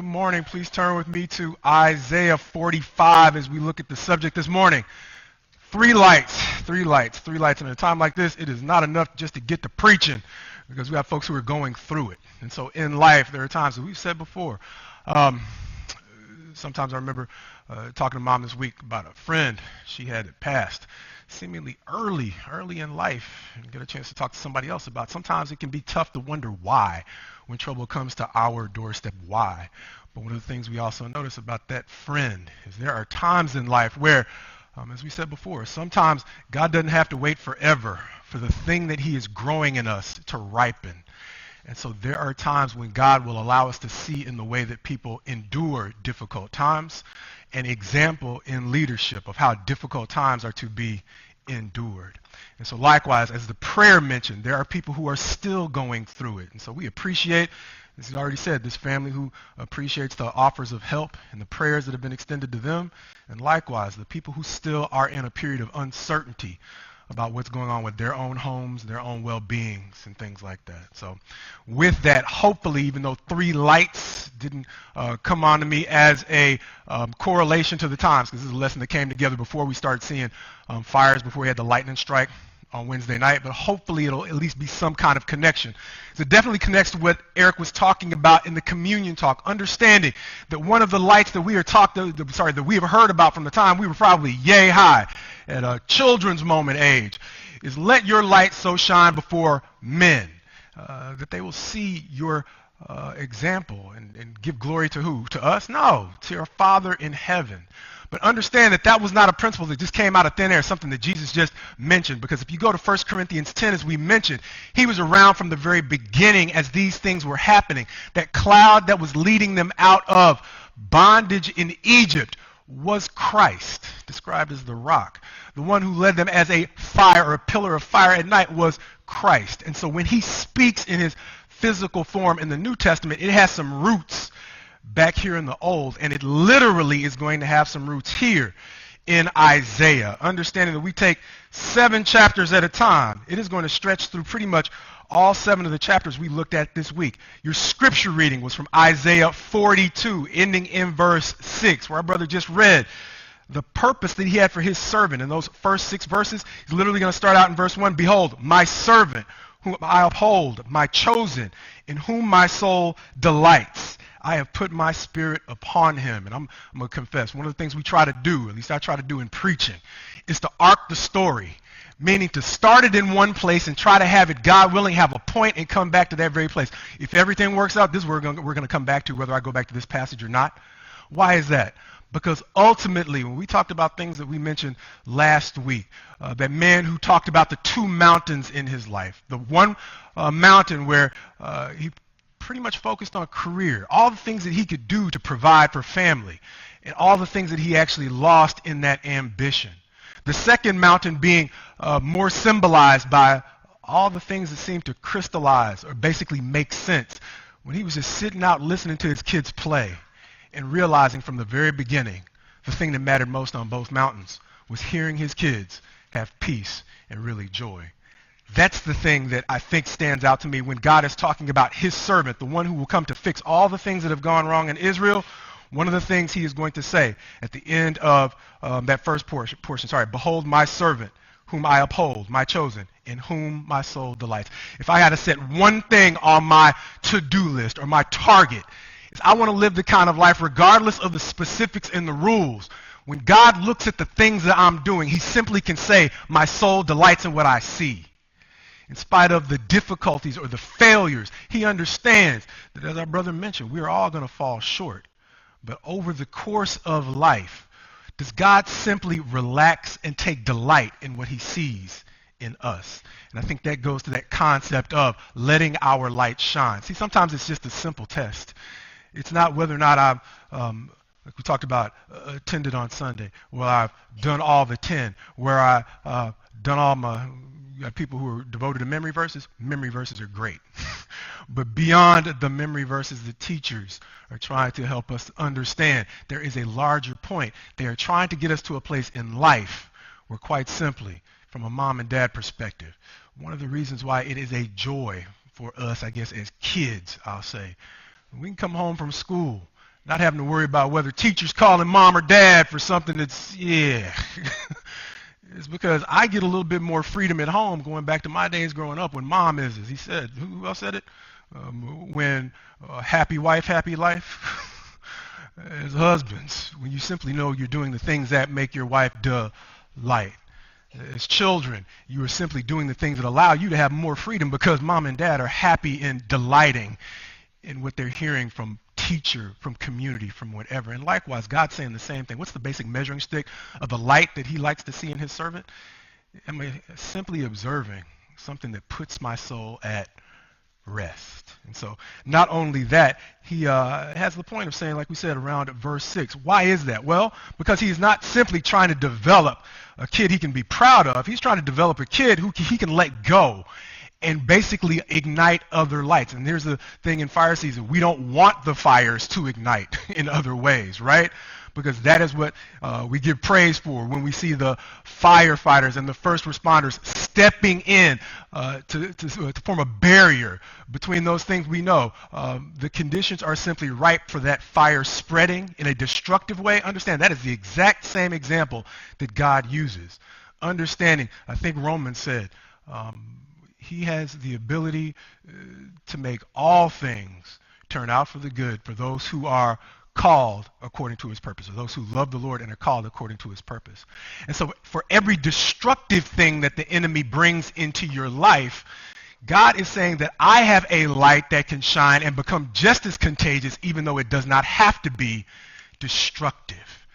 morning. Please turn with me to Isaiah 45 as we look at the subject this morning. Three lights. And at a time like this, it is not enough just to get to preaching because we have folks who are going through it. And so in life, there are times that we've said before. Sometimes I remember talking to Mom this week about a friend she had passed seemingly early in life, and get a chance to talk to somebody else about. Sometimes it can be tough to wonder why when trouble comes to our doorstep, why. But one of the things we also notice about that friend is there are times in life where, as we said before, sometimes God doesn't have to wait forever for the thing that he is growing in us to ripen. And so there are times when God will allow us to see in the way that people endure difficult times an example in leadership of how difficult times are to be endured. And so likewise, as the prayer mentioned, there are people who are still going through it. And so we appreciate, as you already said, this family who appreciates the offers of help and the prayers that have been extended to them. And likewise, the people who still are in a period of uncertainty about what's going on with their own homes, their own well-beings, and things like that. So with that, hopefully, even though three lights didn't come on to me as a correlation to the times, because this is a lesson that came together before we started seeing fires, before we had the lightning strike on Wednesday night, but hopefully it'll at least be some kind of connection. So it definitely connects to what Eric was talking about in the communion talk, understanding that one of the lights that we have heard about from the time we were probably yay high at a children's moment age is let your light so shine before men that they will see your example and give glory to who? To us? No, to your Father in heaven. But understand that that was not a principle that just came out of thin air, something that Jesus just mentioned. Because if you go to 1 Corinthians 10, as we mentioned, he was around from the very beginning as these things were happening. That cloud that was leading them out of bondage in Egypt was Christ, described as the rock. The one who led them as a fire or a pillar of fire at night was Christ. And so when he speaks in his physical form in the New Testament, it has some roots back here in the Old, and it literally is going to have some roots here in Isaiah. Understanding that we take 7 chapters at a time, it is going to stretch through pretty much all 7 of the chapters we looked at this week. Your scripture reading was from Isaiah 42, ending in verse 6, where our brother just read the purpose that he had for his servant. In those first 6 verses, he's literally going to start out in verse 1, "Behold, my servant, whom I uphold, my chosen, in whom my soul delights. I have put my spirit upon him." And I'm going to confess, one of the things we try to do, at least I try to do in preaching, is to arc the story. Meaning to start it in one place and try to have it, God willing, have a point and come back to that very place. If everything works out, this is where we're going to come back to, whether I go back to this passage or not. Why is that? Because ultimately, when we talked about things that we mentioned last week, that man who talked about the 2 mountains in his life, the one mountain where he pretty much focused on career, all the things that he could do to provide for family, and all the things that he actually lost in that ambition. The second mountain being more symbolized by all the things that seem to crystallize or basically make sense when he was just sitting out listening to his kids play and realizing from the very beginning the thing that mattered most on both mountains was hearing his kids have peace and really joy. That's the thing that I think stands out to me when God is talking about his servant, the one who will come to fix all the things that have gone wrong in Israel. One of the things he is going to say at the end of that first portion, "Behold my servant, whom I uphold, my chosen, in whom my soul delights." If I had to set one thing on my to-do list or my target, is I want to live the kind of life, regardless of the specifics and the rules. When God looks at the things that I'm doing, he simply can say, "My soul delights in what I see." In spite of the difficulties or the failures, he understands that, as our brother mentioned, we're all going to fall short. But over the course of life, does God simply relax and take delight in what he sees in us? And I think that goes to that concept of letting our light shine. See, sometimes it's just a simple test. It's not whether or not I've, like we talked about, attended on Sunday, where I've done all the 10, where I've done all my... You got people who are devoted to memory verses. Memory verses are great. But beyond the memory verses, the teachers are trying to help us understand there is a larger point. They are trying to get us to a place in life where, quite simply, from a mom and dad perspective, one of the reasons why it is a joy for us, I guess, as kids, I'll say, we can come home from school Not having to worry about whether teacher's calling mom or dad for something that's, yeah. It's because I get a little bit more freedom at home, going back to my days growing up when mom is, as he said, who else said it? When happy wife, happy life. As husbands, when you simply know you're doing the things that make your wife delight. As children, you are simply doing the things that allow you to have more freedom because mom and dad are happy and delighting in what they're hearing from teacher, from community, from whatever. And likewise, God's saying the same thing. What's the basic measuring stick of the light that he likes to see in his servant? Am I simply observing something that puts my soul at rest? And so not only that, he has the point of saying, like we said, around verse 6. Why is that? Well, because he's not simply trying to develop a kid he can be proud of. He's trying to develop a kid who he can let go and basically ignite other lights. And here's the thing in fire season. We don't want the fires to ignite in other ways, right? Because that is what we give praise for when we see the firefighters and the first responders stepping in to form a barrier between those things we know. The conditions are simply ripe for that fire spreading in a destructive way. Understand, that is the exact same example that God uses. Understanding, I think Romans said, he has the ability to make all things turn out for the good for those who are called according to his purpose, or those who love the Lord and are called according to his purpose. And so for every destructive thing that the enemy brings into your life, God is saying that I have a light that can shine and become just as contagious, even though it does not have to be destructive.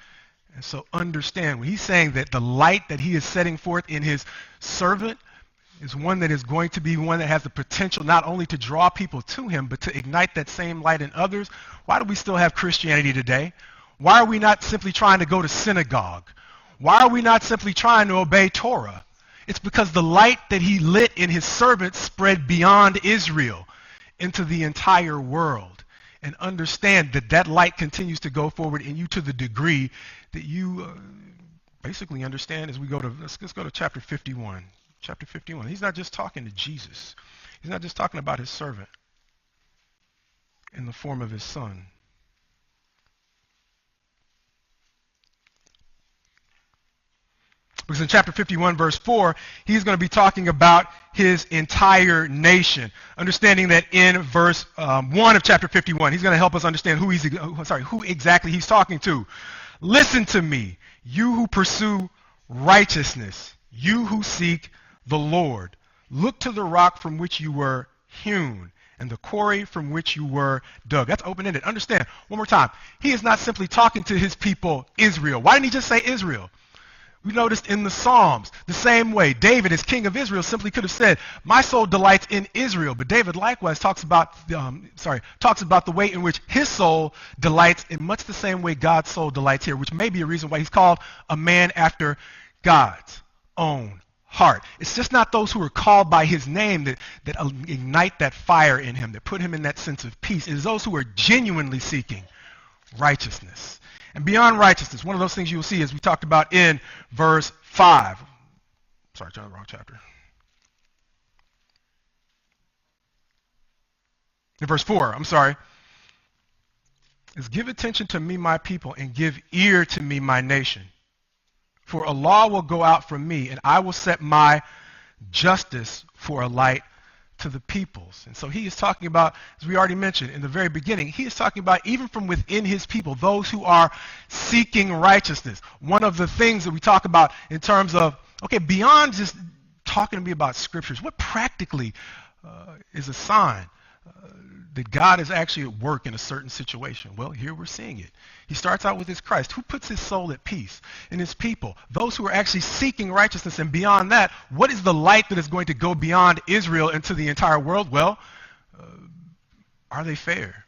And so understand, when he's saying that the light that he is setting forth in his servant is one that is going to be one that has the potential not only to draw people to him, but to ignite that same light in others. Why do we still have Christianity today? Why are we not simply trying to go to synagogue? Why are we not simply trying to obey Torah? It's because the light that he lit in his servant spread beyond Israel into the entire world. And understand that that light continues to go forward in you to the degree that you basically understand as we go to, let's go to chapter 51. Chapter 51. He's not just talking to Jesus. He's not just talking about his servant in the form of his son. Because in chapter 51, verse 4, he's going to be talking about his entire nation. Understanding that in verse 1 of chapter 51, he's going to help us understand who exactly he's talking to. Listen to me, you who pursue righteousness, you who seek the Lord. Look to the rock from which you were hewn and the quarry from which you were dug. That's open-ended. Understand, one more time. He is not simply talking to his people, Israel. Why didn't he just say Israel? We noticed in the Psalms, the same way, David, as king of Israel, simply could have said, my soul delights in Israel. But David likewise talks about the way in which his soul delights in much the same way God's soul delights here, which may be a reason why he's called a man after God's own heart. It's just not those who are called by his name that ignite that fire in him, that put him in that sense of peace. It is those who are genuinely seeking righteousness. And beyond righteousness, one of those things you'll see as we talked about in verse 5. Sorry, John, wrong chapter. In verse 4, is give attention to me, my people, and give ear to me, my nation. For a law will go out from me, and I will set my justice for a light to the peoples. And so he is talking about, as we already mentioned in the very beginning, he is talking about even from within his people, those who are seeking righteousness. One of the things that we talk about in terms of, okay, beyond just talking to me about scriptures, what practically is a sign that God is actually at work in a certain situation? Well, here we're seeing it. He starts out with his Christ, who puts his soul at peace in his people, those who are actually seeking righteousness. And beyond that, what is the light that is going to go beyond Israel into the entire world? Well, are they fair?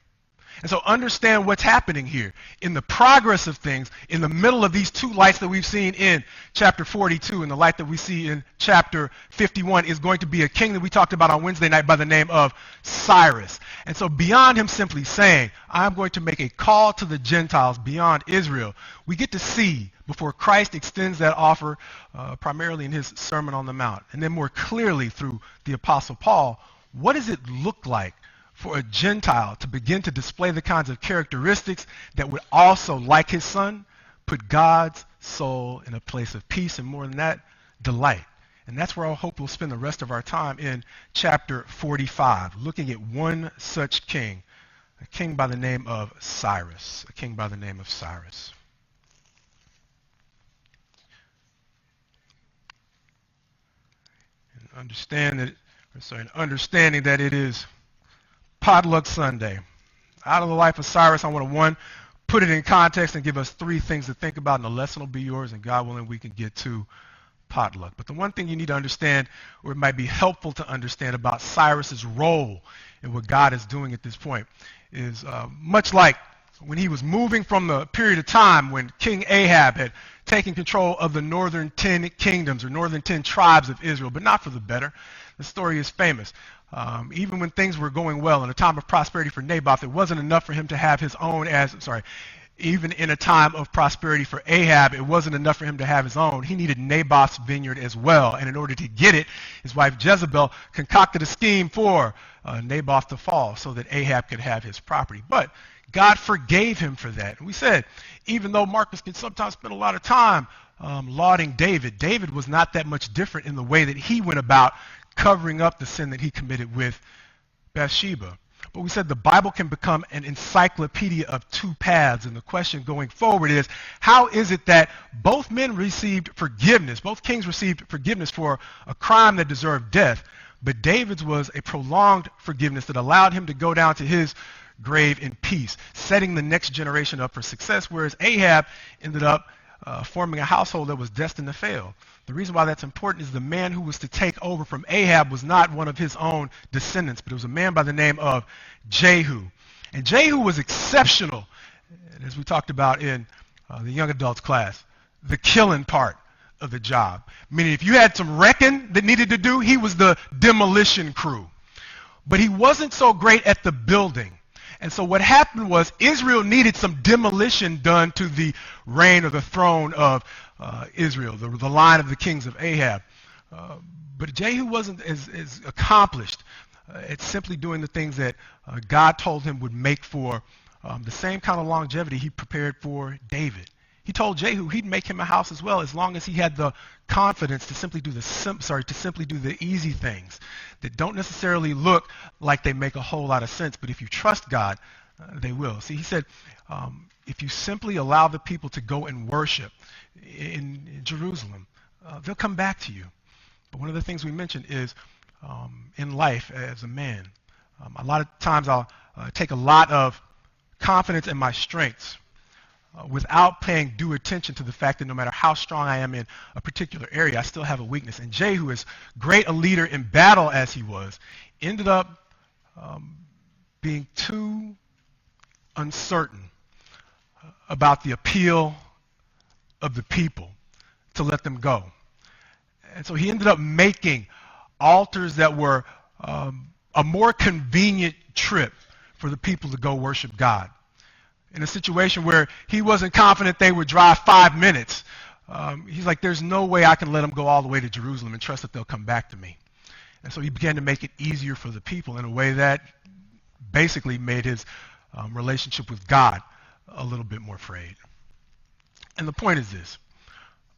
And so understand what's happening here. In the progress of things, in the middle of these two lights that we've seen in chapter 42 and the light that we see in chapter 51 is going to be a king that we talked about on Wednesday night by the name of Cyrus. And so beyond him simply saying, I'm going to make a call to the Gentiles beyond Israel, we get to see before Christ extends that offer primarily in his Sermon on the Mount, and then more clearly through the Apostle Paul, what does it look like for a Gentile to begin to display the kinds of characteristics that would also, like his son, put God's soul in a place of peace and, more than that, delight. And that's where I hope we'll spend the rest of our time in chapter 45, looking at one such king, a king by the name of Cyrus, a king by the name of Cyrus. And understanding that it is Potluck Sunday. Out of the life of Cyrus, I want to, one, put it in context and give us three things to think about, and the lesson will be yours, and God willing, we can get to potluck. But the one thing you need to understand, or it might be helpful to understand about Cyrus's role in what God is doing at this point, is much like when he was moving from the period of time when King Ahab had taken control of the northern 10 kingdoms or northern 10 tribes of Israel, but not for the better. The story is famous. Even when things were going well in a time of prosperity for Naboth, it wasn't enough for him to have his own even in a time of prosperity for Ahab, it wasn't enough for him to have his own. He needed Naboth's vineyard as well. And in order to get it, his wife Jezebel concocted a scheme for Naboth to fall so that Ahab could have his property. But God forgave him for that. And we said, even though Marcus can sometimes spend a lot of time lauding David, David was not that much different in the way that he went about covering up the sin that he committed with Bathsheba. But we said the Bible can become an encyclopedia of two paths, and the question going forward is, how is it that both men received forgiveness, both kings received forgiveness for a crime that deserved death, but David's was a prolonged forgiveness that allowed him to go down to his grave in peace, setting the next generation up for success, whereas Ahab ended up forming a household that was destined to fail. The reason why that's important is the man who was to take over from Ahab was not one of his own descendants, but it was a man by the name of Jehu. And Jehu was exceptional, as we talked about in the young adults class, the killing part of the job. Meaning if you had some wrecking that needed to do, he was the demolition crew. But he wasn't so great at the building. And so what happened was Israel needed some demolition done to the reign or the throne of Israel, the line of the kings of Ahab. But Jehu wasn't as accomplished at simply doing the things that God told him would make for the same kind of longevity he prepared for David. He told Jehu he'd make him a house as well, as long as he had the confidence to simply do the easy things that don't necessarily look like they make a whole lot of sense. But if you trust God, they will. See, he said, if you simply allow the people to go and worship in Jerusalem, they'll come back to you. But one of the things we mentioned is in life as a man, a lot of times I'll take a lot of confidence in my strengths without paying due attention to the fact that no matter how strong I am in a particular area, I still have a weakness. And Jehu, as great a leader in battle as he was, ended up being too uncertain about the appeal of the people to let them go. And so he ended up making altars that were a more convenient trip for the people to go worship God. In a situation where he wasn't confident they would drive 5 minutes, he's like, there's no way I can let them go all the way to Jerusalem and trust that they'll come back to me. And so he began to make it easier for the people in a way that basically made his relationship with God a little bit more frayed. And the point is this.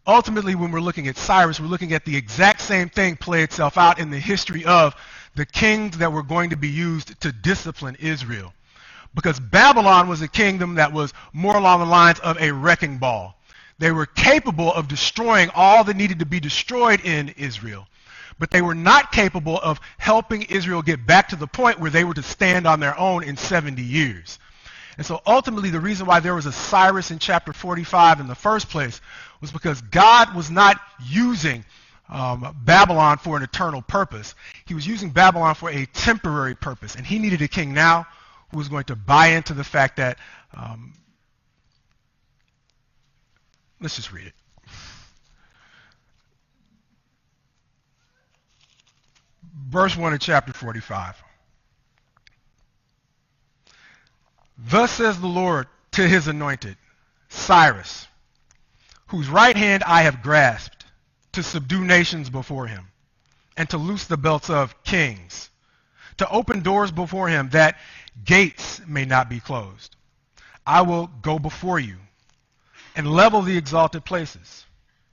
Ultimately, when we're looking at Cyrus, we're looking at the exact same thing play itself out in the history of the kings that were going to be used to discipline Israel. Because Babylon was a kingdom that was more along the lines of a wrecking ball. They were capable of destroying all that needed to be destroyed in Israel. But they were not capable of helping Israel get back to the point where they were to stand on their own in 70 years. And so ultimately the reason why there was a Cyrus in chapter 45 in the first place was because God was not using Babylon for an eternal purpose. He was using Babylon for a temporary purpose. And he needed a king now who was going to buy into the fact that, let's just read it. Verse 1 of chapter 45. Thus says the Lord to his anointed, Cyrus, whose right hand I have grasped, to subdue nations before him, and to loose the belts of kings, to open doors before him, that gates may not be closed. I will go before you and level the exalted places.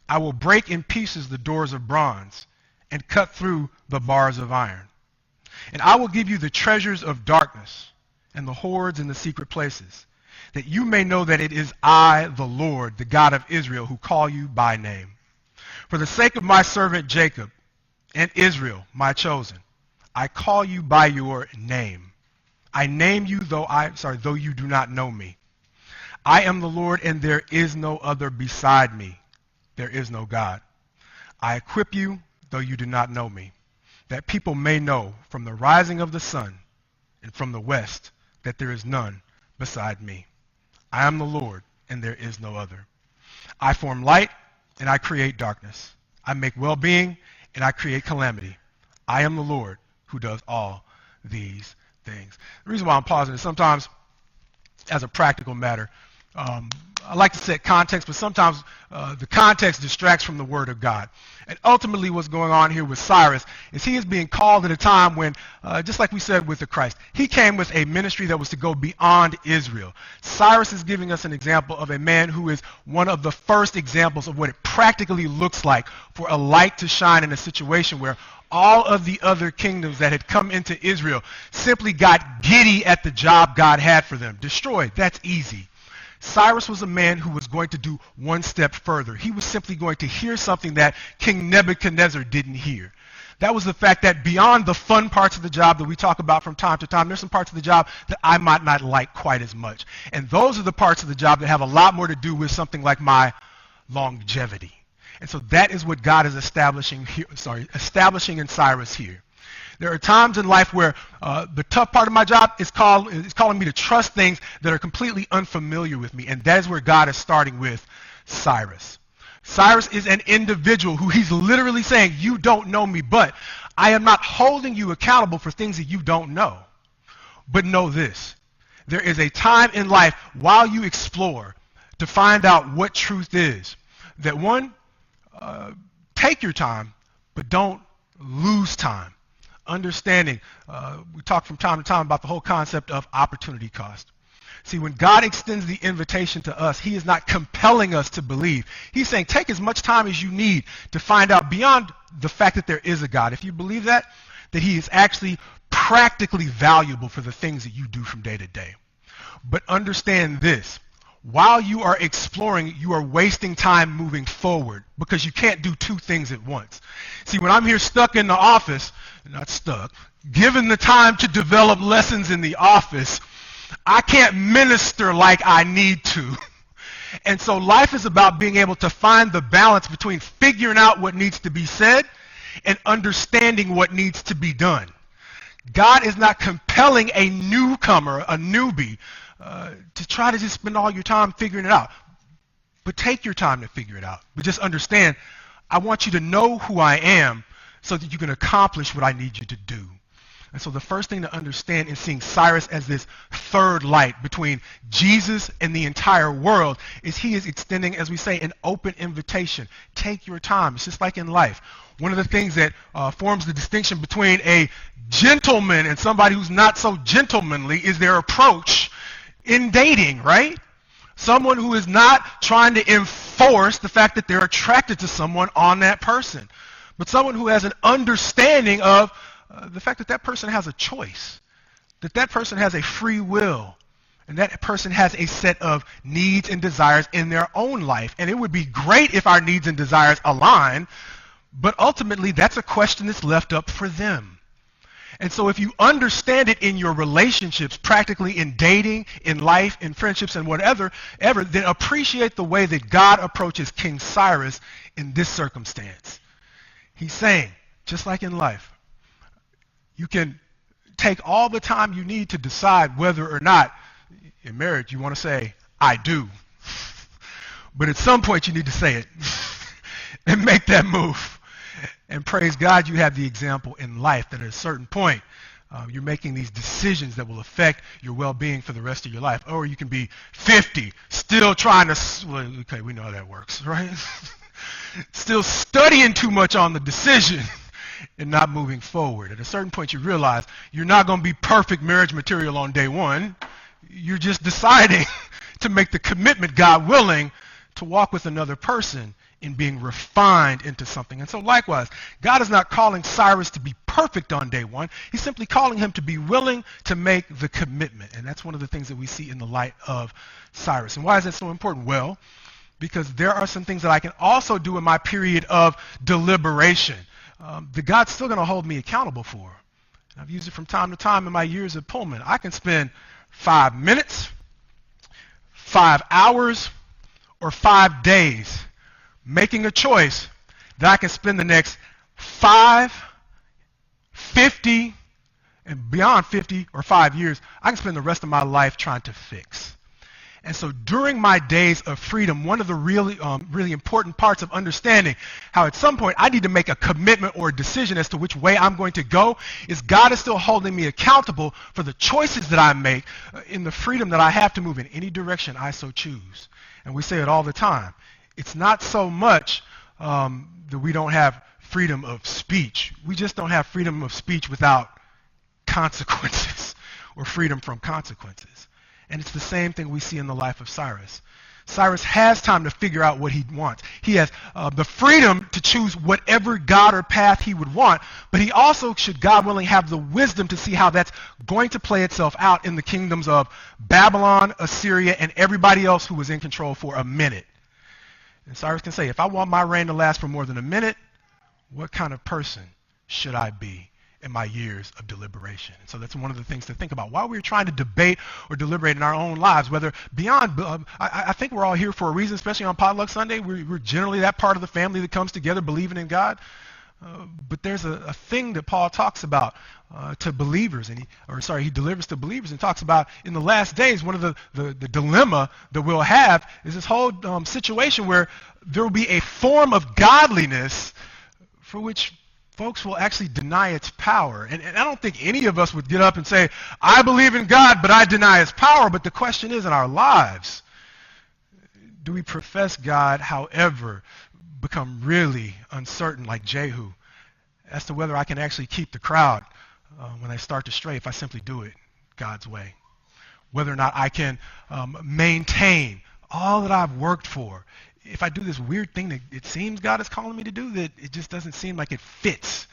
I will break in pieces the doors of bronze and cut through the bars of iron. And I will give you the treasures of darkness and the hoards in the secret places, that you may know that it is I, the Lord, the God of Israel, who call you by name. For the sake of my servant Jacob and Israel, my chosen, I call you by your name. I name you though you do not know me. I am the Lord, and there is no other beside me. There is no God. I equip you though you do not know me, that people may know from the rising of the sun and from the west that there is none beside me. I am the Lord, and there is no other. I form light, and I create darkness. I make well-being, and I create calamity. I am the Lord who does all these things. The reason why I'm pausing is sometimes, as a practical matter, I like to set context, but sometimes the context distracts from the Word of God. And ultimately what's going on here with Cyrus is he is being called at a time when, just like we said with the Christ, he came with a ministry that was to go beyond Israel. Cyrus is giving us an example of a man who is one of the first examples of what it practically looks like for a light to shine in a situation where all of the other kingdoms that had come into Israel simply got giddy at the job God had for them. Destroyed, that's easy. Cyrus was a man who was going to do one step further. He was simply going to hear something that King Nebuchadnezzar didn't hear. That was the fact that beyond the fun parts of the job that we talk about from time to time, there's some parts of the job that I might not like quite as much. And those are the parts of the job that have a lot more to do with something like my longevity. And so that is what God is establishing in Cyrus here. There are times in life where the tough part of my job is calling me to trust things that are completely unfamiliar with me. And that is where God is starting with Cyrus. Cyrus is an individual who he's literally saying, you don't know me, but I am not holding you accountable for things that you don't know. But know this, there is a time in life while you explore to find out what truth is. That one, take your time, but don't lose time. Understanding, we talk from time to time about the whole concept of opportunity cost. See, when God extends the invitation to us, he is not compelling us to believe. He's saying take as much time as you need to find out beyond the fact that there is a God. If you believe that he is actually practically valuable for the things that you do from day to day. But understand this. While you are exploring, you are wasting time moving forward because you can't do two things at once. See, when I'm here stuck in the office, not stuck, given the time to develop lessons in the office, I can't minister like I need to. And so life is about being able to find the balance between figuring out what needs to be said and understanding what needs to be done. God is not compelling a newcomer, a newbie, to try to just spend all your time figuring it out. But take your time to figure it out. But just understand, I want you to know who I am so that you can accomplish what I need you to do. And so the first thing to understand in seeing Cyrus as this third light between Jesus and the entire world is he is extending, as we say, an open invitation. Take your time. It's just like in life. One of the things that forms the distinction between a gentleman and somebody who's not so gentlemanly is their approach in dating, right? Someone who is not trying to enforce the fact that they're attracted to someone on that person, but someone who has an understanding of the fact that that person has a choice, that that person has a free will, and that person has a set of needs and desires in their own life. And it would be great if our needs and desires align, but ultimately that's a question that's left up for them. And so if you understand it in your relationships, practically in dating, in life, in friendships, and whatever, then appreciate the way that God approaches King Cyrus in this circumstance. He's saying, just like in life, you can take all the time you need to decide whether or not in marriage you want to say, I do. But at some point you need to say it and make that move. And praise God, you have the example in life that at a certain point, you're making these decisions that will affect your well-being for the rest of your life. Or you can be 50, still trying to, well, okay, we know how that works, right? Still studying too much on the decision and not moving forward. At a certain point, you realize you're not going to be perfect marriage material on day one. You're just deciding to make the commitment, God willing, to walk with another person in being refined into something. And so likewise, God is not calling Cyrus to be perfect on day one. He's simply calling him to be willing to make the commitment. And that's one of the things that we see in the light of Cyrus. And why is that so important? Well, because there are some things that I can also do in my period of deliberation that God's still going to hold me accountable for. And I've used it from time to time in my years at Pullman. I can spend 5 minutes, 5 hours, or 5 days making a choice that I can spend the next 5, 50, and beyond 50 or 5 years, I can spend the rest of my life trying to fix. And so during my days of freedom, one of the really important parts of understanding how at some point I need to make a commitment or a decision as to which way I'm going to go is God is still holding me accountable for the choices that I make in the freedom that I have to move in any direction I so choose. And we say it all the time. It's not so much that we don't have freedom of speech. We just don't have freedom of speech without consequences or freedom from consequences. And it's the same thing we see in the life of Cyrus. Cyrus has time to figure out what he wants. He has the freedom to choose whatever God or path he would want, but he also, should God willing, have the wisdom to see how that's going to play itself out in the kingdoms of Babylon, Assyria, and everybody else who was in control for a minute. And Cyrus can say, if I want my reign to last for more than a minute, what kind of person should I be in my years of deliberation? And so that's one of the things to think about while we're trying to debate or deliberate in our own lives, whether beyond, I think we're all here for a reason, especially on Potluck Sunday. We're generally that part of the family that comes together believing in God. But there's a thing that Paul talks about to believers, and he delivers to believers and talks about in the last days. One of the dilemma that we'll have is this whole situation where there will be a form of godliness for which folks will actually deny its power. And I don't think any of us would get up and say, I believe in God, but I deny his power. But the question is, in our lives, do we profess God, however, become really uncertain like Jehu as to whether I can actually keep the crowd when they start to stray if I simply do it God's way? Whether or not I can maintain all that I've worked for. If I do this weird thing that it seems God is calling me to do, that it just doesn't seem like it fits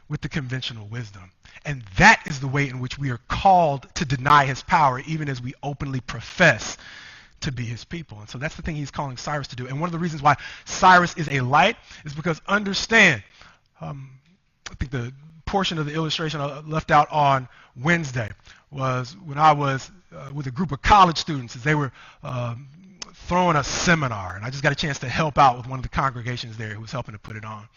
with the conventional wisdom. And that is the way in which we are called to deny his power, even as we openly profess to be his people. And so that's the thing he's calling Cyrus to do. And one of the reasons why Cyrus is a light is because, understand, I think the portion of the illustration I left out on Wednesday was when I was with a group of college students as they were throwing a seminar, and I just got a chance to help out with one of the congregations there who was helping to put it on.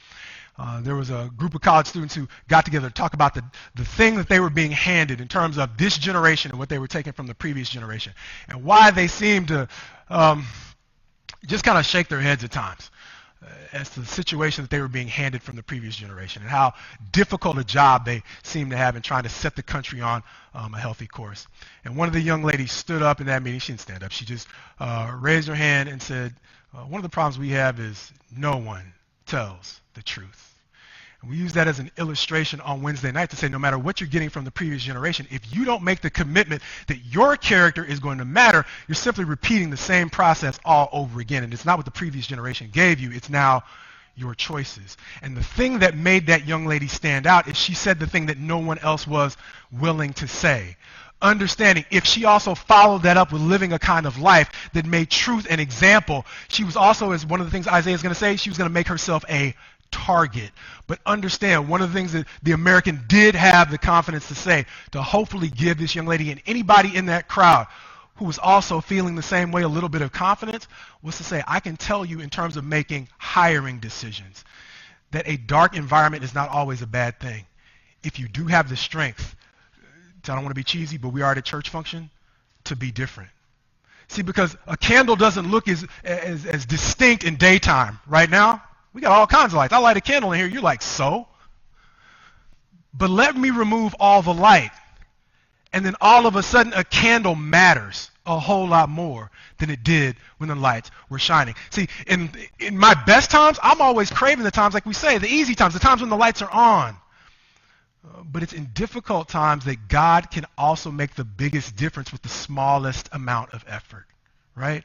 There was a group of college students who got together to talk about the thing that they were being handed in terms of this generation and what they were taking from the previous generation, and why they seemed to just kind of shake their heads at times as to the situation that they were being handed from the previous generation and how difficult a job they seemed to have in trying to set the country on a healthy course. And one of the young ladies stood up in that meeting. She didn't stand up. She just raised her hand and said, one of the problems we have is no one tells the truth. And we use that as an illustration on Wednesday night to say no matter what you're getting from the previous generation, if you don't make the commitment that your character is going to matter, you're simply repeating the same process all over again. And it's not what the previous generation gave you. It's now your choices. And the thing that made that young lady stand out is she said the thing that no one else was willing to say. Understanding if she also followed that up with living a kind of life that made truth an example, she was also, as one of the things Isaiah is going to say, she was going to make herself a target. But understand, one of the things that the American did have the confidence to say, to hopefully give this young lady and anybody in that crowd who was also feeling the same way a little bit of confidence, was to say, I can tell you in terms of making hiring decisions that a dark environment is not always a bad thing. If you do have the strength, I don't want to be cheesy, but we are at a church function, to be different. See, because a candle doesn't look as distinct in daytime. Right now, we got all kinds of lights. I light a candle in here, you're like, so? But let me remove all the light, and then all of a sudden a candle matters a whole lot more than it did when the lights were shining. See, in my best times, I'm always craving the times, like we say, the easy times, the times when the lights are on. But it's in difficult times that God can also make the biggest difference with the smallest amount of effort, right?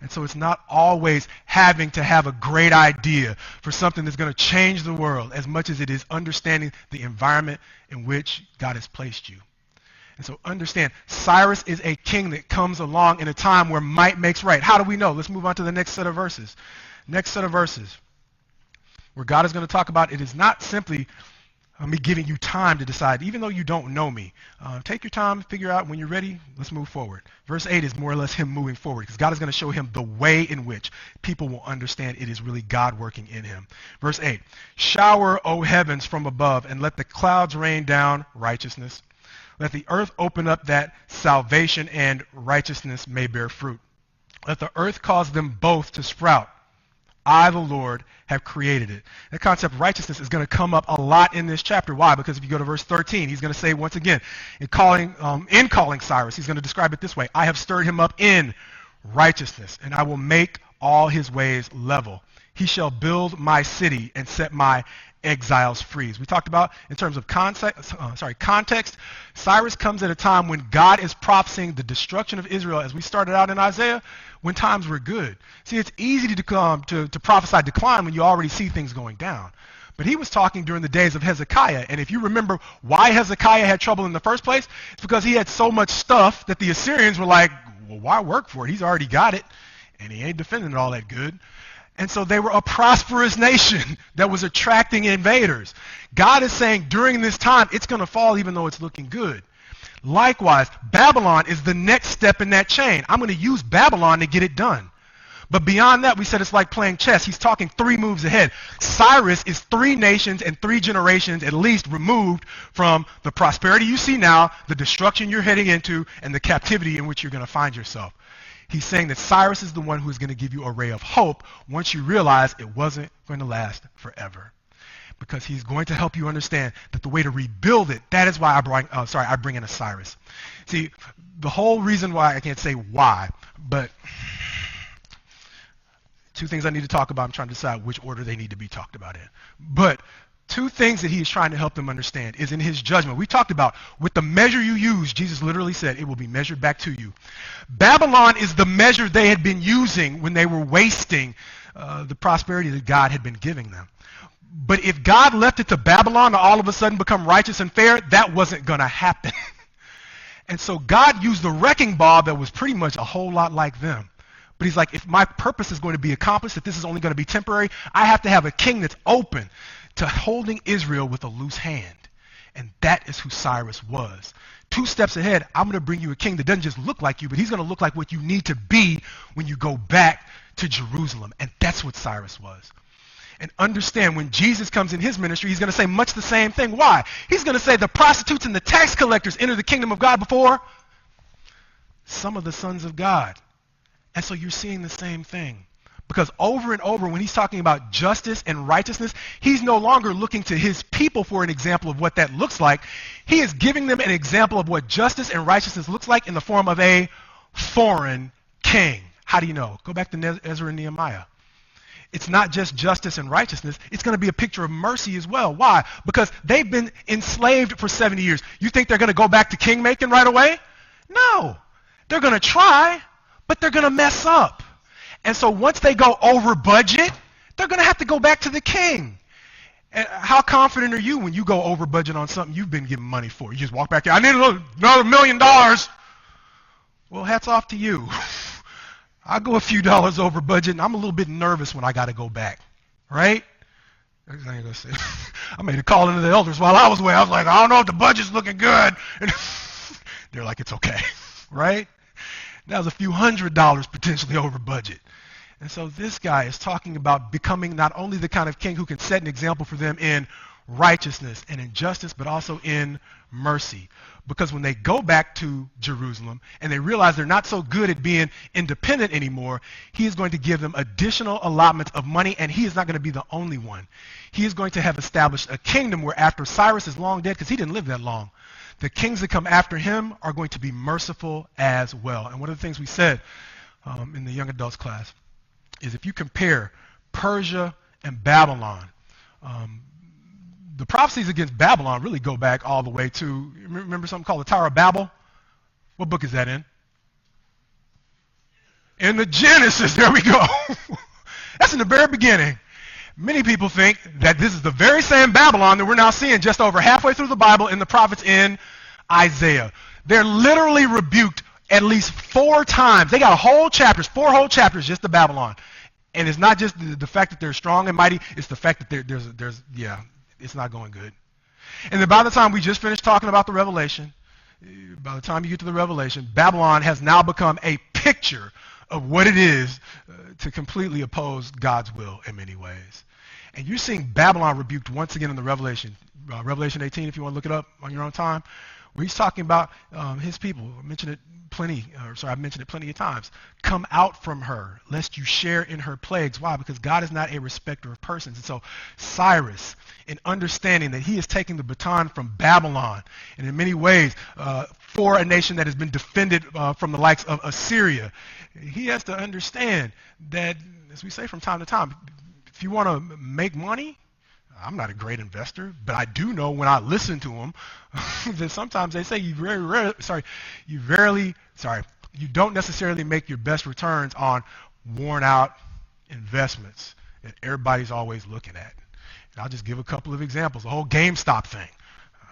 And so it's not always having to have a great idea for something that's going to change the world as much as it is understanding the environment in which God has placed you. And so understand, Cyrus is a king that comes along in a time where might makes right. How do we know? Let's move on to the next set of verses. Next set of verses, where God is going to talk about it is not simply me giving you time to decide, even though you don't know me. Take your time, figure out when you're ready, let's move forward. Verse 8 is more or less him moving forward because God is going to show him the way in which people will understand it is really God working in him. Verse 8, shower, O heavens, from above, and let the clouds rain down righteousness. Let the earth open up that salvation and righteousness may bear fruit. Let the earth cause them both to sprout. I, the Lord, have created it. That concept of righteousness is going to come up a lot in this chapter. Why? Because if you go to verse 13, he's going to say once again, in calling Cyrus, he's going to describe it this way. I have stirred him up in righteousness, and I will make all his ways level. He shall build my city and set my exiles free. As we talked about in terms of context, Cyrus comes at a time when God is prophesying the destruction of Israel, as we started out in Isaiah, when times were good. See, it's easy to prophesy decline when you already see things going down. But he was talking during the days of Hezekiah, and if you remember why Hezekiah had trouble in the first place, it's because he had so much stuff that the Assyrians were like, well, why work for it? He's already got it, and he ain't defending it all that good. And so they were a prosperous nation that was attracting invaders. God is saying during this time, it's going to fall even though it's looking good. Likewise, Babylon is the next step in that chain. I'm going to use Babylon to get it done. But beyond that, we said it's like playing chess. He's talking 3 moves ahead. Cyrus is 3 nations and 3 generations at least removed from the prosperity you see now, the destruction you're heading into, and the captivity in which you're going to find yourself. He's saying that Cyrus is the one who is going to give you a ray of hope once you realize it wasn't going to last forever. Because he's going to help you understand that the way to rebuild it, that is why I bring in a Cyrus. See, the whole reason why, I can't say why, but 2 things I need to talk about. I'm trying to decide which order they need to be talked about in. But 2 things that he is trying to help them understand is in his judgment. We talked about with the measure you use, Jesus literally said, it will be measured back to you. Babylon is the measure they had been using when they were wasting the prosperity that God had been giving them. But if God left it to Babylon to all of a sudden become righteous and fair, that wasn't going to happen. And so God used the wrecking ball that was pretty much a whole lot like them. But he's like, if my purpose is going to be accomplished, if this is only going to be temporary, I have to have a king that's open to holding Israel with a loose hand. And that is who Cyrus was. 2 steps ahead, I'm going to bring you a king that doesn't just look like you, but he's going to look like what you need to be when you go back to Jerusalem. And that's what Cyrus was. And understand, when Jesus comes in his ministry, he's going to say much the same thing. Why? He's going to say the prostitutes and the tax collectors enter the kingdom of God before some of the sons of God. And so you're seeing the same thing. Because over and over, when he's talking about justice and righteousness, he's no longer looking to his people for an example of what that looks like. He is giving them an example of what justice and righteousness looks like in the form of a foreign king. How do you know? Go back to Ezra and Nehemiah. It's not just justice and righteousness. It's going to be a picture of mercy as well. Why? Because they've been enslaved for 70 years. You think they're going to go back to king-making right away? No. They're going to try, but they're going to mess up. And so once they go over budget, they're going to have to go back to the king. And how confident are you when you go over budget on something you've been giving money for? You just walk back here, I need another $1 million. Well, hats off to you. I go a few dollars over budget, and I'm a little bit nervous when I got to go back, right? I made a call into the elders while I was away. I was like, I don't know if the budget's looking good. And they're like, it's okay, right? That was a few $100s potentially over budget. And so this guy is talking about becoming not only the kind of king who can set an example for them in righteousness and in justice, but also in mercy. Because when they go back to Jerusalem and they realize they're not so good at being independent anymore, he is going to give them additional allotments of money, and he is not going to be the only one. He is going to have established a kingdom where after Cyrus is long dead, because he didn't live that long, the kings that come after him are going to be merciful as well. And one of the things we said in the young adults class is if you compare Persia and Babylon, the prophecies against Babylon really go back all the way to, remember something called the Tower of Babel? What book is that in? In the Genesis, there we go. That's in the very beginning. Many people think that this is the very same Babylon that we're now seeing just over halfway through the Bible in the prophets in Isaiah. They're literally rebuked at least 4 times. They got four whole chapters just to Babylon. And it's not just the fact that they're strong and mighty, it's the fact that it's not going good. And then by the time we just finished talking about the Revelation, by the time you get to the Revelation, Babylon has now become a picture of what it is to completely oppose God's will in many ways. And you're seeing Babylon rebuked once again in the Revelation. Revelation 18, if you want to look it up on your own time, where he's talking about his people. I've mentioned it plenty of times. Come out from her, lest you share in her plagues. Why? Because God is not a respecter of persons. And so Cyrus, in understanding that he is taking the baton from Babylon, and in many ways for a nation that has been defended from the likes of Assyria, he has to understand that, as we say from time to time, if you want to make money, I'm not a great investor, but I do know when I listen to them that sometimes they say you don't necessarily make your best returns on worn out investments that everybody's always looking at. And I'll just give a couple of examples. The whole GameStop thing.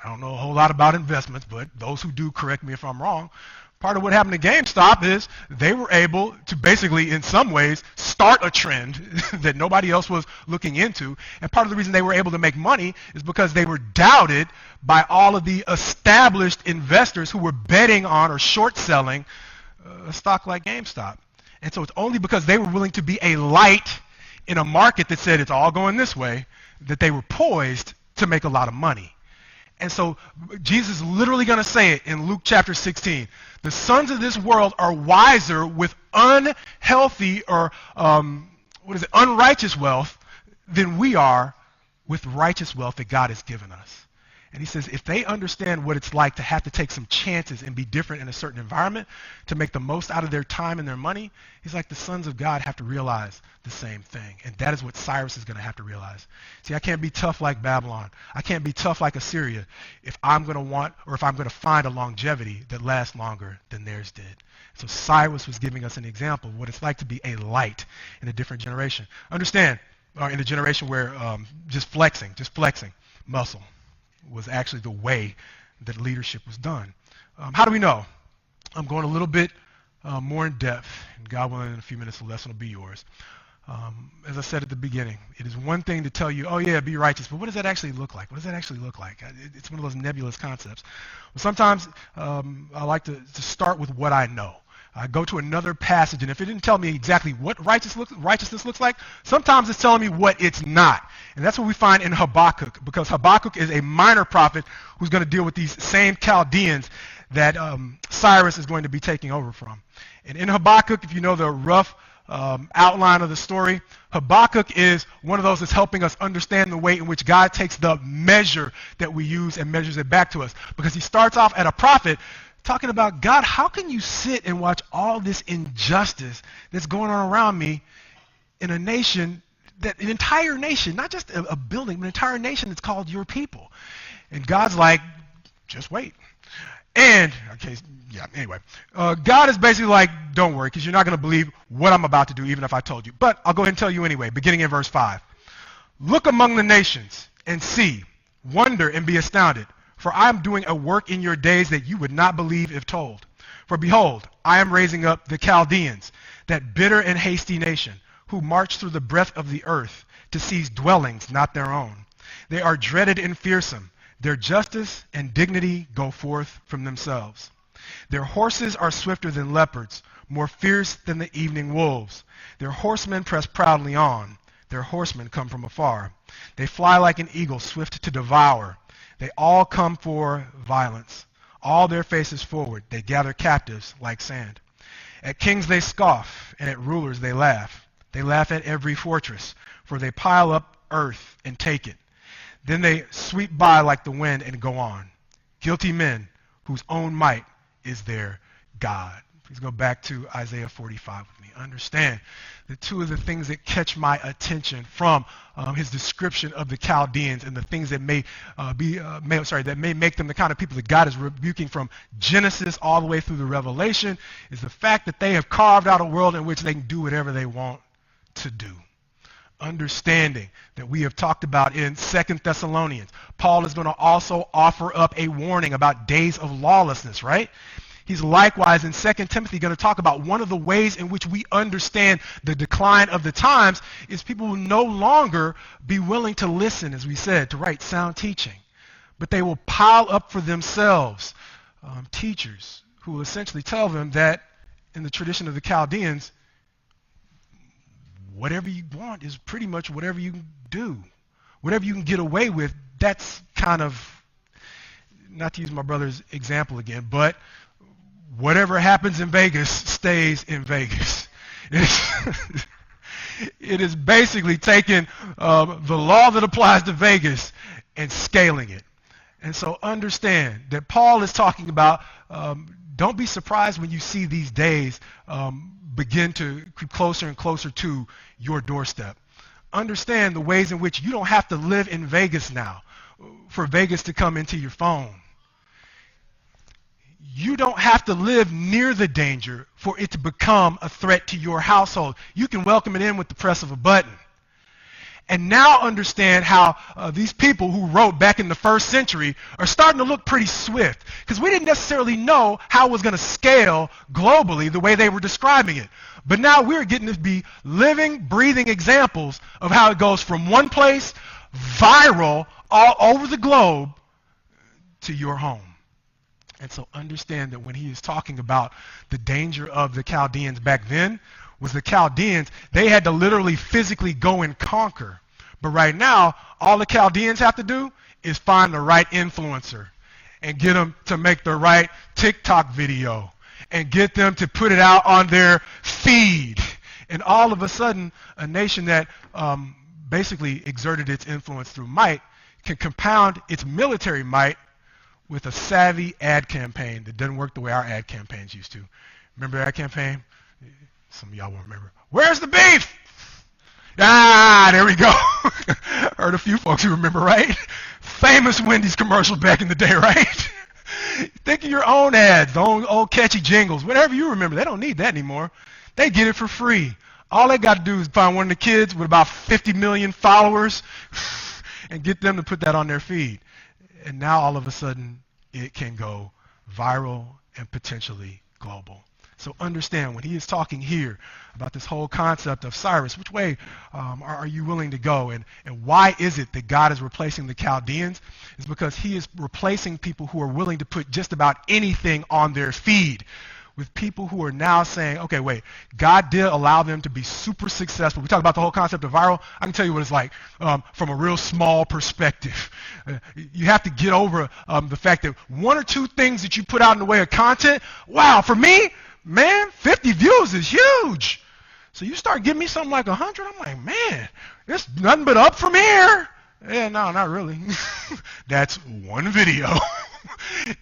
I don't know a whole lot about investments, but those who do, correct me if I'm wrong. Part of what happened to GameStop is they were able to basically, in some ways, start a trend that nobody else was looking into. And part of the reason they were able to make money is because they were doubted by all of the established investors who were betting on or short selling a stock like GameStop. And so it's only because they were willing to be a light in a market that said it's all going this way that they were poised to make a lot of money. And so Jesus is literally going to say it in Luke chapter 16. The sons of this world are wiser with unhealthy or unrighteous wealth than we are with righteous wealth that God has given us. And he says if they understand what it's like to have to take some chances and be different in a certain environment to make the most out of their time and their money, he's like the sons of God have to realize the same thing. And that is what Cyrus is going to have to realize. See, I can't be tough like Babylon. I can't be tough like Assyria if I'm going to find a longevity that lasts longer than theirs did. So Cyrus was giving us an example of what it's like to be a light in a different generation. Understand, in a generation where just flexing muscle was actually the way that leadership was done. How do we know? I'm going a little bit more in depth, and God willing, in a few minutes the lesson will be yours. As I said at the beginning, it is one thing to tell you, oh yeah, be righteous, but what does that actually look like? What does that actually look like? It's one of those nebulous concepts. Well, sometimes I like to start with what I know. I go to another passage, and if it didn't tell me exactly what righteousness looks like, sometimes it's telling me what it's not. And that's what we find in Habakkuk, because Habakkuk is a minor prophet who's going to deal with these same Chaldeans that Cyrus is going to be taking over from. And in Habakkuk, if you know the rough outline of the story, Habakkuk is one of those that's helping us understand the way in which God takes the measure that we use and measures it back to us. Because he starts off at a prophet talking about, God, how can you sit and watch all this injustice that's going on around me in a nation, an entire nation, not just a building, but an entire nation that's called your people? And God's like, just wait. And, God is basically like, don't worry, because you're not going to believe what I'm about to do, even if I told you. But I'll go ahead and tell you anyway, beginning in verse 5. Look among the nations and see, wonder and be astounded. For I am doing a work in your days that you would not believe if told. For behold, I am raising up the Chaldeans, that bitter and hasty nation, who march through the breadth of the earth to seize dwellings not their own. They are dreaded and fearsome. Their justice and dignity go forth from themselves. Their horses are swifter than leopards, more fierce than the evening wolves. Their horsemen press proudly on. Their horsemen come from afar. They fly like an eagle, swift to devour. They all come for violence. All their faces forward. They gather captives like sand. At kings they scoff, and at rulers they laugh. They laugh at every fortress, for they pile up earth and take it. Then they sweep by like the wind and go on. Guilty men whose own might is their God. Please go back to Isaiah 45 with me. Understand that two of the things that catch my attention from his description of the Chaldeans and the things that may make them the kind of people that God is rebuking from Genesis all the way through the Revelation is the fact that they have carved out a world in which they can do whatever they want to do. Understanding that we have talked about in 2 Thessalonians. Paul is going to also offer up a warning about days of lawlessness, right? He's likewise in 2 Timothy going to talk about one of the ways in which we understand the decline of the times is people will no longer be willing to listen, as we said, to right sound teaching. But they will pile up for themselves teachers who will essentially tell them that in the tradition of the Chaldeans, whatever you want is pretty much whatever you can do. Whatever you can get away with, that's kind of, not to use my brother's example again, but whatever happens in Vegas stays in Vegas. It is basically taking the law that applies to Vegas and scaling it. And so understand that Paul is talking about, don't be surprised when you see these days begin to creep closer and closer to your doorstep. Understand the ways in which you don't have to live in Vegas now for Vegas to come into your phone. You don't have to live near the danger for it to become a threat to your household. You can welcome it in with the press of a button. And now understand how these people who wrote back in the first century are starting to look pretty swift. Because we didn't necessarily know how it was going to scale globally the way they were describing it. But now we're getting to be living, breathing examples of how it goes from one place, viral, all over the globe, to your home. And so understand that when he is talking about the danger of the Chaldeans back then, was the Chaldeans, they had to literally physically go and conquer. But right now, all the Chaldeans have to do is find the right influencer and get them to make the right TikTok video and get them to put it out on their feed. And all of a sudden, a nation that basically exerted its influence through might can compound its military might with a savvy ad campaign that doesn't work the way our ad campaigns used to. Remember that campaign? Some of y'all won't remember. Where's the beef? Ah, there we go. Heard a few folks who remember, right? Famous Wendy's commercial back in the day, right? Think of your own ads, the old catchy jingles, whatever you remember. They don't need that anymore. They get it for free. All they got to do is find one of the kids with about 50 million followers and get them to put that on their feed. And now all of a sudden it can go viral and potentially global. So understand when he is talking here about this whole concept of Cyrus, which way are you willing to go? And why is it that God is replacing the Chaldeans? It's because he is replacing people who are willing to put just about anything on their feed with people who are now saying, okay, wait, God did allow them to be super successful. We talk about the whole concept of viral. I can tell you what it's like from a real small perspective. You have to get over the fact that one or two things that you put out in the way of content, wow, for me, man, 50 views is huge. So you start giving me something like 100, I'm like, man, it's nothing but up from here. Yeah, no, not really. That's one video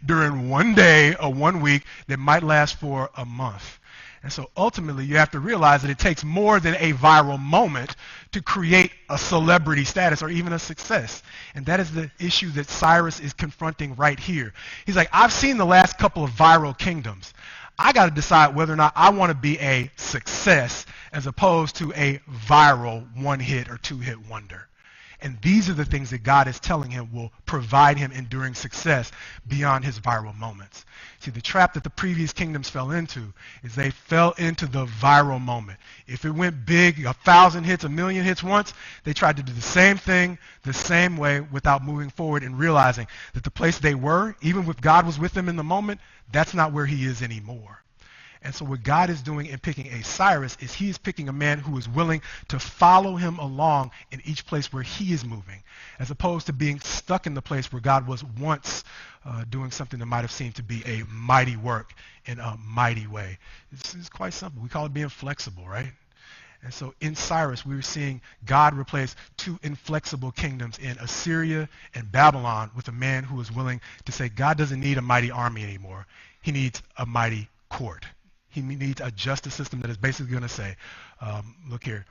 during one day or 1 week that might last for a month. And so ultimately you have to realize that it takes more than a viral moment to create a celebrity status or even a success. And that is the issue that Cyrus is confronting right here. He's like, I've seen the last couple of viral kingdoms. I got to decide whether or not I want to be a success as opposed to a viral one-hit or two-hit wonder. And these are the things that God is telling him will provide him enduring success beyond his viral moments. See, the trap that the previous kingdoms fell into is they fell into the viral moment. If it went big, 1,000 hits, 1,000,000 hits once, they tried to do the same thing the same way without moving forward and realizing that the place they were, even if God was with them in the moment, that's not where he is anymore. And so what God is doing in picking a Cyrus is he is picking a man who is willing to follow him along in each place where he is moving, as opposed to being stuck in the place where God was once doing something that might have seemed to be a mighty work in a mighty way. It's quite simple. We call it being flexible, right? And so in Cyrus, we were seeing God replace two inflexible kingdoms in Assyria and Babylon with a man who is willing to say God doesn't need a mighty army anymore. He needs a mighty court. He needs a justice system that is basically going to say, look here,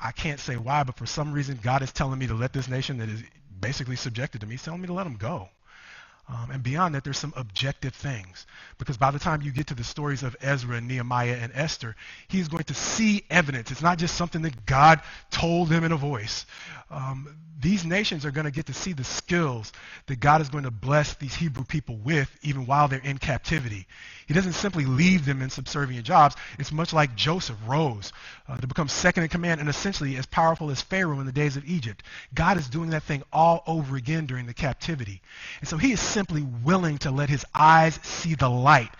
I can't say why, but for some reason God is telling me to let this nation that is basically subjected to me, he's telling me to let them go. And beyond that, there's some objective things. Because by the time you get to the stories of Ezra and Nehemiah and Esther, he's going to see evidence. It's not just something that God told him in a voice. These nations are going to get to see the skills that God is going to bless these Hebrew people with even while they're in captivity. He doesn't simply leave them in subservient jobs. It's much like Joseph rose to become second in command and essentially as powerful as Pharaoh in the days of Egypt. God is doing that thing all over again during the captivity. And so he is simply willing to let his eyes see the light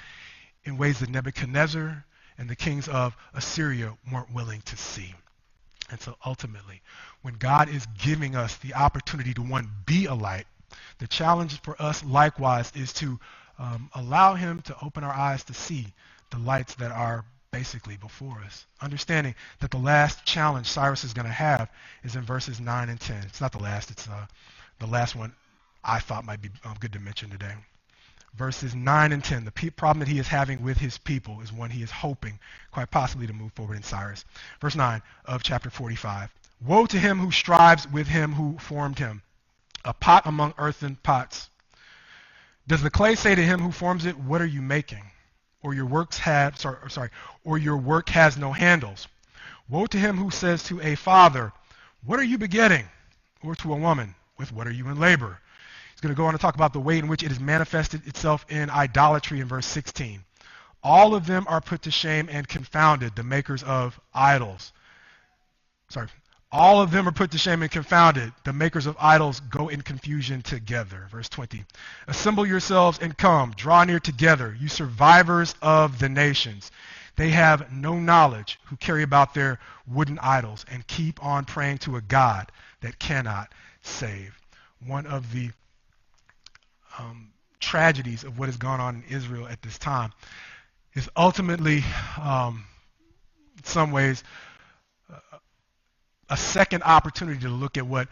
in ways that Nebuchadnezzar and the kings of Assyria weren't willing to see. And so ultimately, when God is giving us the opportunity to, one, be a light, the challenge for us likewise is to allow him to open our eyes to see the lights that are basically before us. Understanding that the last challenge Cyrus is going to have is in verses 9 and 10. It's not the last, it's the last one I thought might be good to mention today. Verses 9 and 10, the problem that he is having with his people is one he is hoping quite possibly to move forward in Cyrus. Verse 9 of chapter 45. Woe to him who strives with him who formed him, a pot among earthen pots. Does the clay say to him who forms it, what are you making? Or your work has no handles. Woe to him who says to a father, what are you begetting? Or to a woman, with what are you in labor? He's going to go on to talk about the way in which it has manifested itself in idolatry in verse 16. All of them are put to shame and confounded, the makers of idols. All of them are put to shame and confounded. The makers of idols go in confusion together. Verse 20. Assemble yourselves and come. Draw near together, you survivors of the nations. They have no knowledge who carry about their wooden idols and keep on praying to a God that cannot save. One of the tragedies of what has gone on in Israel at this time is ultimately, in some ways, a second opportunity to look at what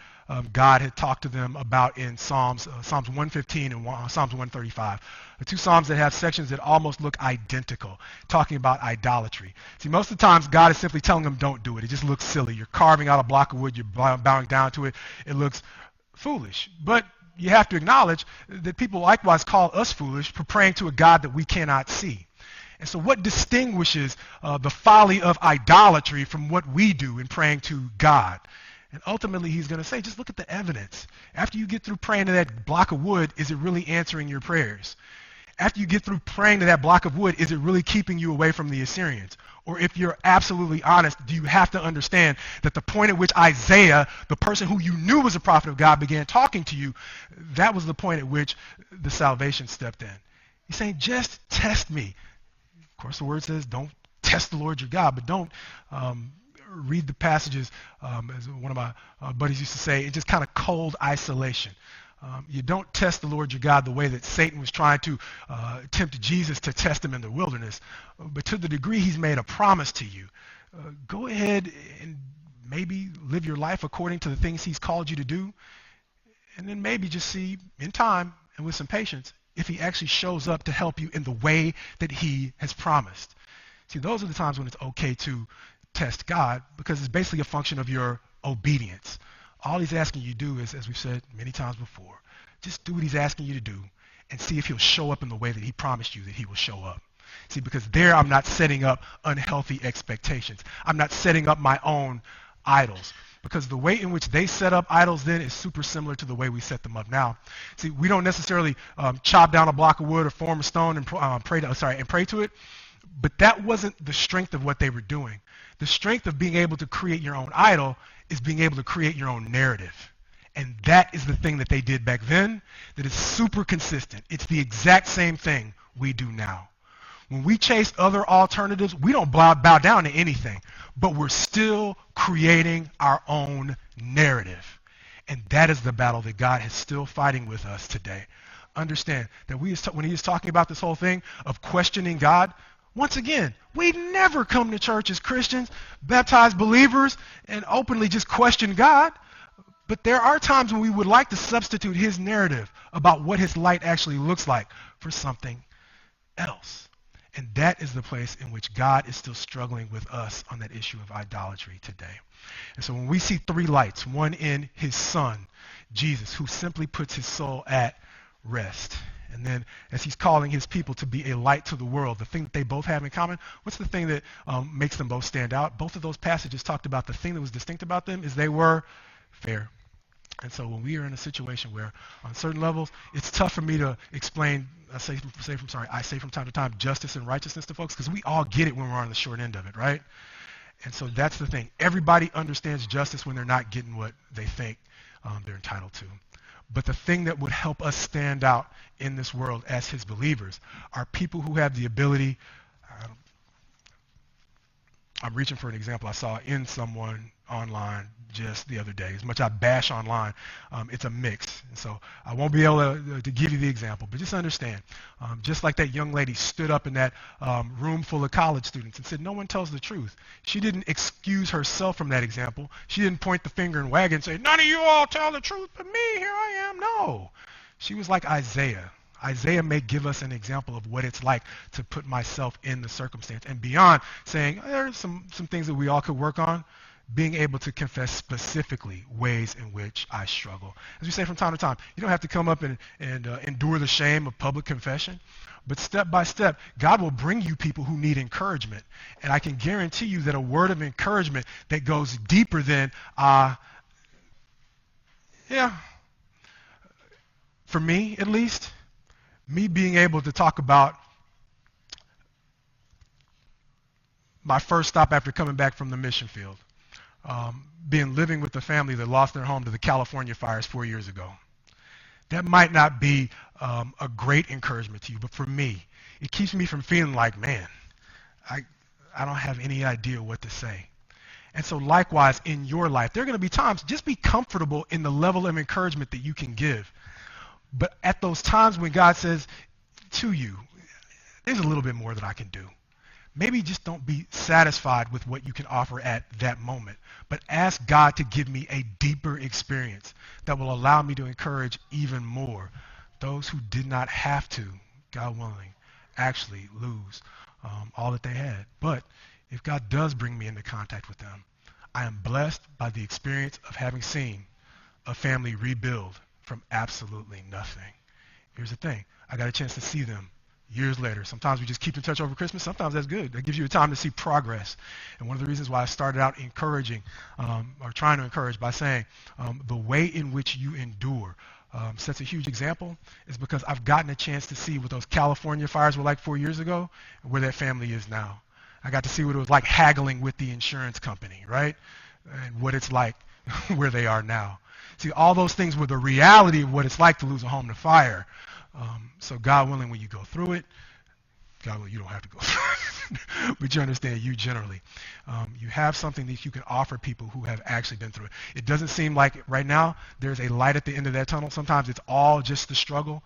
God had talked to them about in Psalms 115 and Psalms 135. The two Psalms that have sections that almost look identical, talking about idolatry. See, most of the times God is simply telling them don't do it. It just looks silly. You're carving out a block of wood, you're bowing down to it. It looks foolish. But you have to acknowledge that people likewise call us foolish for praying to a God that we cannot see. And so what distinguishes the folly of idolatry from what we do in praying to God? And ultimately, he's going to say, just look at the evidence. After you get through praying to that block of wood, is it really answering your prayers? After you get through praying to that block of wood, is it really keeping you away from the Assyrians? Or if you're absolutely honest, do you have to understand that the point at which Isaiah, the person who you knew was a prophet of God, began talking to you, that was the point at which the salvation stepped in. He's saying, just test me. Of course, the word says, don't test the Lord your God, but don't read the passages, as one of my buddies used to say, in just kind of cold isolation. You don't test the Lord your God the way that Satan was trying to tempt Jesus to test him in the wilderness. But to the degree he's made a promise to you, go ahead and maybe live your life according to the things he's called you to do. And then maybe just see in time and with some patience if he actually shows up to help you in the way that he has promised. See, those are the times when it's okay to test God, because it's basically a function of your obedience. All he's asking you to do is, as we've said many times before, just do what he's asking you to do and see if he'll show up in the way that he promised you that he will show up. See, because there I'm not setting up unhealthy expectations. I'm not setting up my own idols. Because the way in which they set up idols then is super similar to the way we set them up now. See, we don't necessarily chop down a block of wood or form a stone and pray to it. But that wasn't the strength of what they were doing. The strength of being able to create your own idol is being able to create your own narrative. And that is the thing that they did back then that is super consistent. It's the exact same thing we do now. When we chase other alternatives, we don't bow down to anything, but we're still creating our own narrative. And that is the battle that God is still fighting with us today. Understand that when he is talking about this whole thing of questioning God, once again, we never come to church as Christians, baptized believers, and openly just question God. But there are times when we would like to substitute his narrative about what his light actually looks like for something else. And that is the place in which God is still struggling with us on that issue of idolatry today. And so when we see three lights, one in his son, Jesus, who simply puts his soul at rest. And then as he's calling his people to be a light to the world, the thing that they both have in common, what's the thing that makes them both stand out? Both of those passages talked about the thing that was distinct about them is they were fair. And so when we are in a situation where on certain levels, it's tough for me to explain, I say from time to time, justice and righteousness to folks because we all get it when we're on the short end of it, right? And so that's the thing. Everybody understands justice when they're not getting what they think they're entitled to. But the thing that would help us stand out in this world as his believers are people who have the ability. I'm reaching for an example I saw in someone online just the other day. As much I bash online, it's a mix. And so I won't be able to give you the example, but just understand, just like that young lady stood up in that room full of college students and said, no one tells the truth. She didn't excuse herself from that example. She didn't point the finger and wag it and say, none of you all tell the truth but me, here I am. No. She was like Isaiah. Isaiah may give us an example of what it's like to put myself in the circumstance and beyond saying there's some things that we all could work on, being able to confess specifically ways in which I struggle. As we say from time to time, you don't have to come up and endure the shame of public confession, but step by step, God will bring you people who need encouragement. And I can guarantee you that a word of encouragement that goes deeper than, for me at least, me being able to talk about my first stop after coming back from the mission field, living with the family that lost their home to the California fires 4 years ago. That might not be a great encouragement to you, but for me, it keeps me from feeling like, man, I don't have any idea what to say. And so likewise, in your life, there are going to be times, just be comfortable in the level of encouragement that you can give. But at those times when God says to you, there's a little bit more that I can do. Maybe just don't be satisfied with what you can offer at that moment, but ask God to give me a deeper experience that will allow me to encourage even more those who did not have to, God willing, actually lose all that they had. But if God does bring me into contact with them, I am blessed by the experience of having seen a family rebuild from absolutely nothing. Here's the thing. I got a chance to see them years later. Sometimes we just keep in touch over Christmas. Sometimes that's good. That gives you a time to see progress. And one of the reasons why I started out encouraging or trying to encourage by saying the way in which you endure sets a huge example is because I've gotten a chance to see what those California fires were like 4 years ago and where that family is now. I got to see what it was like haggling with the insurance company, right? And what it's like where they are now. See, all those things were the reality of what it's like to lose a home to fire. So God willing, when you go through it, God willing, you don't have to go through it, but you understand you generally. You have something that you can offer people who have actually been through it. It doesn't seem like right now there's a light at the end of that tunnel. Sometimes it's all just the struggle,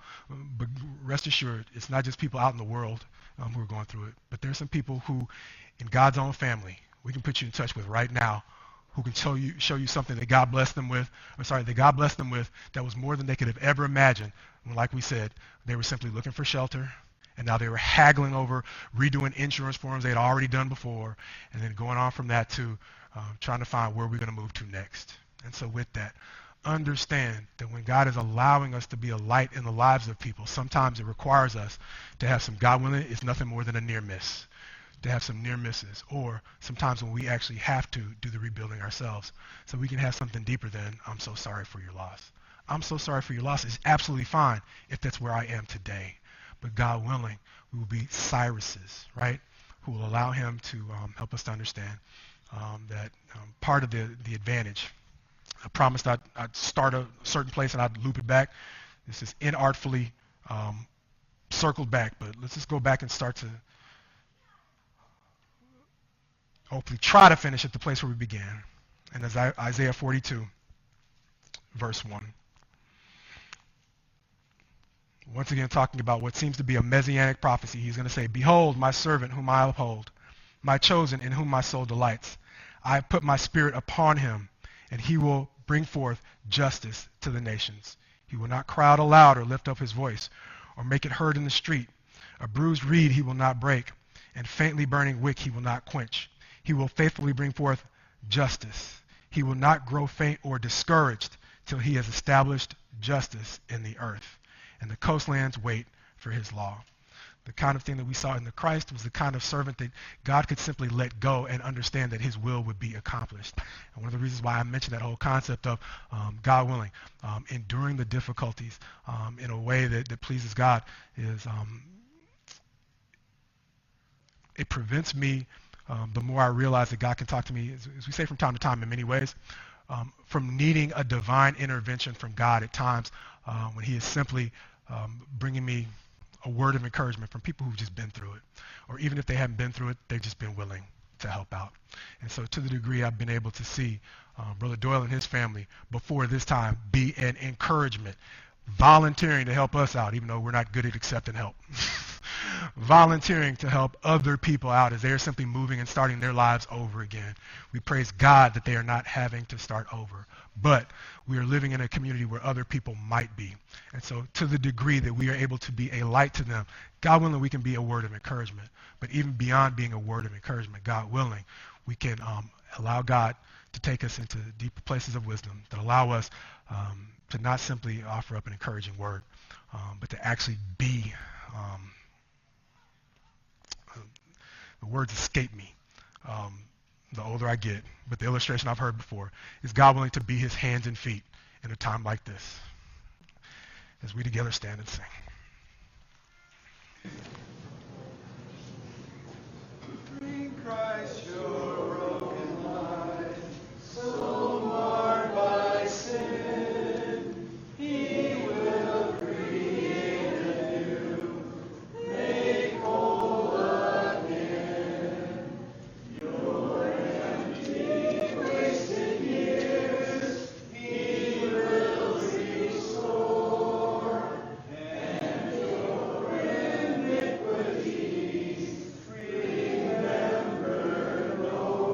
but rest assured, it's not just people out in the world who are going through it, but there's some people who, in God's own family, we can put you in touch with right now, who can show you something that God blessed them with, that was more than they could have ever imagined. And like we said, they were simply looking for shelter, and now they were haggling over redoing insurance forms they had already done before, and then going on from that to trying to find where we're going to move to next. And so with that, understand that when God is allowing us to be a light in the lives of people, sometimes it requires us to have some, God willing, it's nothing more than a near miss, to have some near misses, or sometimes when we actually have to do the rebuilding ourselves so we can have something deeper than I'm so sorry for your loss. I'm so sorry for your loss is absolutely fine if that's where I am today. But God willing, we will be Cyruses, right, who will allow him to help us to understand that part of the advantage. I promised I'd start a certain place and I'd loop it back. This is inartfully circled back, but let's just go back and start to hopefully try to finish at the place where we began. And that's Isaiah 42, verse 1. Once again, talking about what seems to be a messianic prophecy, he's going to say, behold, my servant whom I uphold, my chosen in whom my soul delights. I have put my spirit upon him, and he will bring forth justice to the nations. He will not cry out aloud or lift up his voice or make it heard in the street, A bruised reed he will not break, and faintly burning wick he will not quench. He will faithfully bring forth justice. He will not grow faint or discouraged till he has established justice in the earth, and the coastlands wait for his law. The kind of thing that we saw in the Christ was the kind of servant that God could simply let go and understand that his will would be accomplished. And one of the reasons why I mentioned that whole concept of God willing, enduring the difficulties in a way that pleases God is it prevents me, the more I realize that God can talk to me, as we say from time to time in many ways, from needing a divine intervention from God at times when he is simply bringing me a word of encouragement from people who've just been through it. Or even if they haven't been through it, they've just been willing to help out. And so to the degree I've been able to see Brother Doyle and his family before this time be an encouragement, volunteering to help us out, even though we're not good at accepting help. Volunteering to help other people out as they are simply moving and starting their lives over again. We praise God that they are not having to start over, but we are living in a community where other people might be. And so to the degree that we are able to be a light to them, God willing, we can be a word of encouragement. But even beyond being a word of encouragement, God willing, we can allow God to take us into deeper places of wisdom that allow us to not simply offer up an encouraging word, but to actually be the words escape me the older I get, but the illustration I've heard before is God willing to be his hands and feet in a time like this. As we together stand and sing.